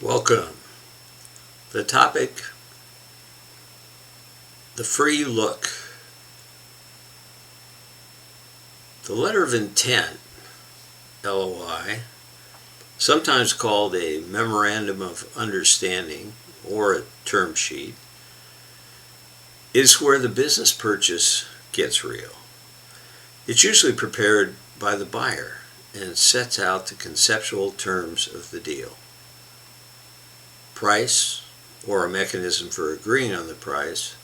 Welcome. The topic, the free look. The letter of intent, LOI, sometimes called a memorandum of understanding or a term sheet, is where the business purchase gets real. It's usually prepared by the buyer and sets out the conceptual terms of the deal. Price, or a mechanism for agreeing on the price,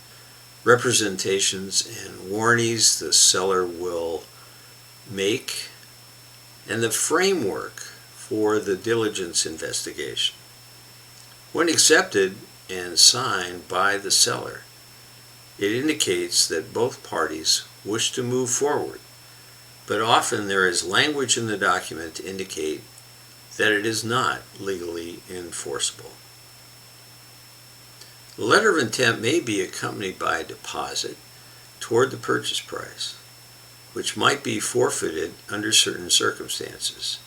representations and warranties the seller will make, and the framework for the diligence investigation. When accepted and signed by the seller, it indicates that both parties wish to move forward, but often there is language in the document to indicate that it is not legally enforceable. The letter of intent may be accompanied by a deposit toward the purchase price, which might be forfeited under certain circumstances.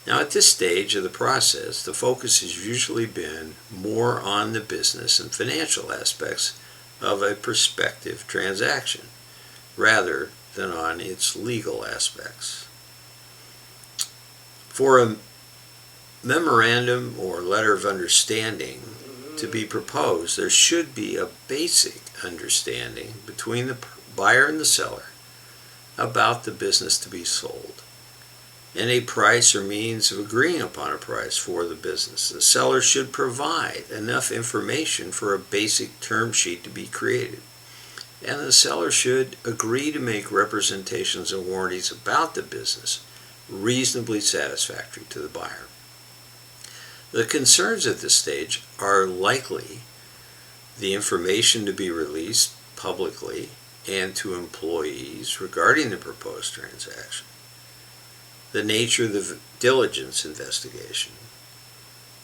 Now, at this stage of the process, the focus has usually been more on the business and financial aspects of a prospective transaction, rather than on its legal aspects. For a memorandum or letter of understanding to be proposed, there should be a basic understanding between the buyer and the seller about the business to be sold, and a price or means of agreeing upon a price for the business. The seller should provide enough information for a basic term sheet to be created, and the seller should agree to make representations and warranties about the business reasonably satisfactory to the buyer. The concerns at this stage are likely the information to be released publicly and to employees regarding the proposed transaction, the nature of the diligence investigation,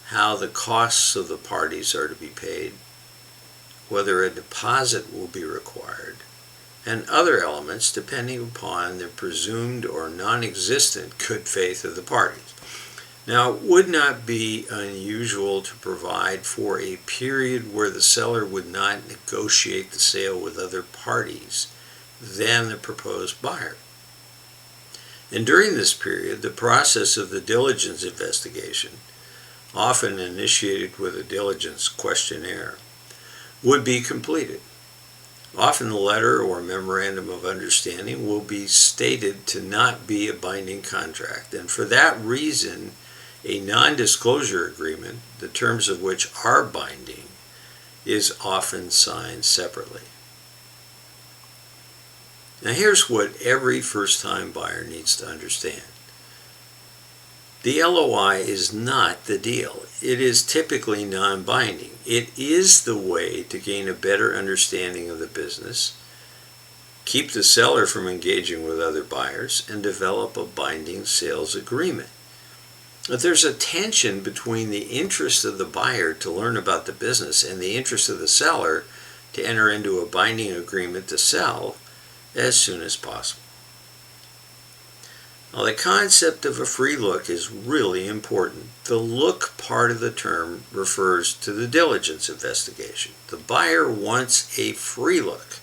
how the costs of the parties are to be paid, whether a deposit will be required, and other elements depending upon the presumed or non-existent good faith of the parties. Now, it would not be unusual to provide for a period where the seller would not negotiate the sale with other parties than the proposed buyer. And during this period, the process of the diligence investigation, often initiated with a diligence questionnaire, would be completed. Often the letter or memorandum of understanding will be stated to not be a binding contract, and for that reason, a non-disclosure agreement, the terms of which are binding, is often signed separately. Now here's what every first-time buyer needs to understand. The LOI is not the deal. It is typically non-binding. It is the way to gain a better understanding of the business, keep the seller from engaging with other buyers, and develop a binding sales agreement. But there's a tension between the interest of the buyer to learn about the business and the interest of the seller to enter into a binding agreement to sell as soon as possible. Now, the concept of a free look is really important. The look part of the term refers to the diligence investigation. The buyer wants a free look,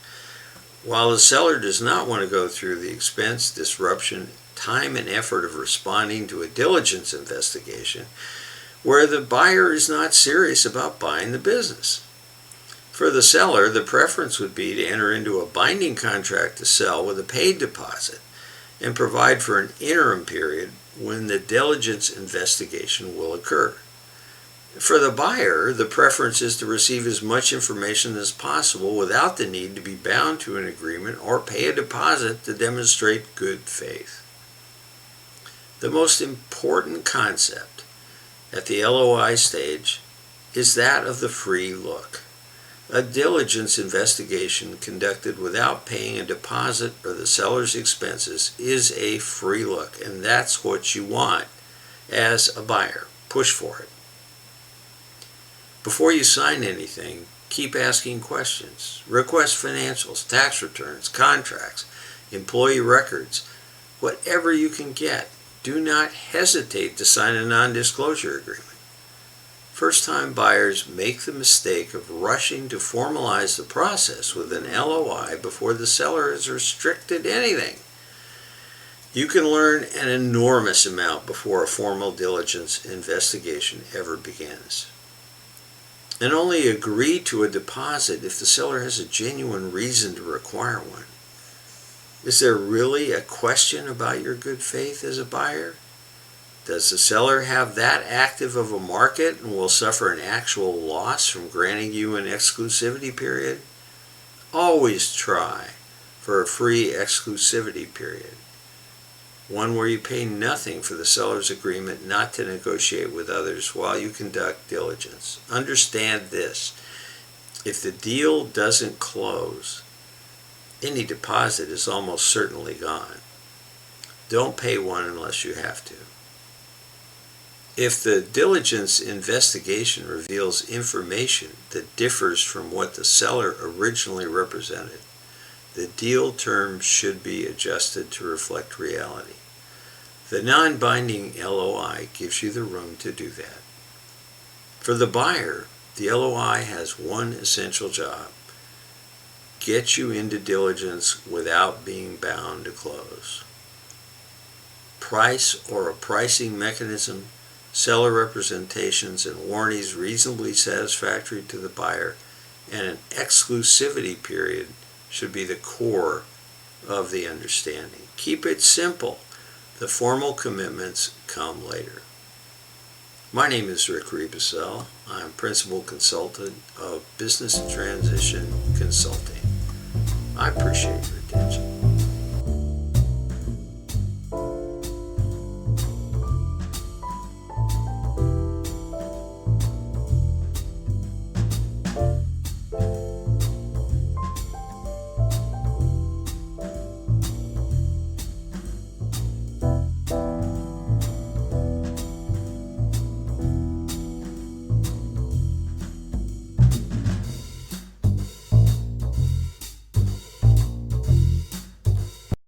while the seller does not want to go through the expense, disruption, time and effort of responding to a diligence investigation where the buyer is not serious about buying the business. For the seller, the preference would be to enter into a binding contract to sell with a paid deposit and provide for an interim period when the diligence investigation will occur. For the buyer, the preference is to receive as much information as possible without the need to be bound to an agreement or pay a deposit to demonstrate good faith. The most important concept at the LOI stage is that of the free look. A diligence investigation conducted without paying a deposit or the seller's expenses is a free look, and that's what you want as a buyer. Push for it. Before you sign anything, keep asking questions. Request financials, tax returns, contracts, employee records, whatever you can get. Do not hesitate to sign a non-disclosure agreement. First-time buyers make the mistake of rushing to formalize the process with an LOI before the seller has restricted anything. You can learn an enormous amount before a formal diligence investigation ever begins. And only agree to a deposit if the seller has a genuine reason to require one. Is there really a question about your good faith as a buyer? Does the seller have that active of a market and will suffer an actual loss from granting you an exclusivity period? Always try for a free exclusivity period, one where you pay nothing for the seller's agreement not to negotiate with others while you conduct diligence. Understand this: if the deal doesn't close, any deposit is almost certainly gone. Don't pay one unless you have to. If the diligence investigation reveals information that differs from what the seller originally represented, the deal terms should be adjusted to reflect reality. The non-binding LOI gives you the room to do that. For the buyer, the LOI has one essential job: get you into diligence without being bound to close. Price or a pricing mechanism, seller representations and warranties reasonably satisfactory to the buyer, and an exclusivity period should be the core of the understanding. Keep it simple. The formal commitments come later. My name is Rick Rebusel. I'm Principal Consultant of Business Transition Consulting. I appreciate your attention.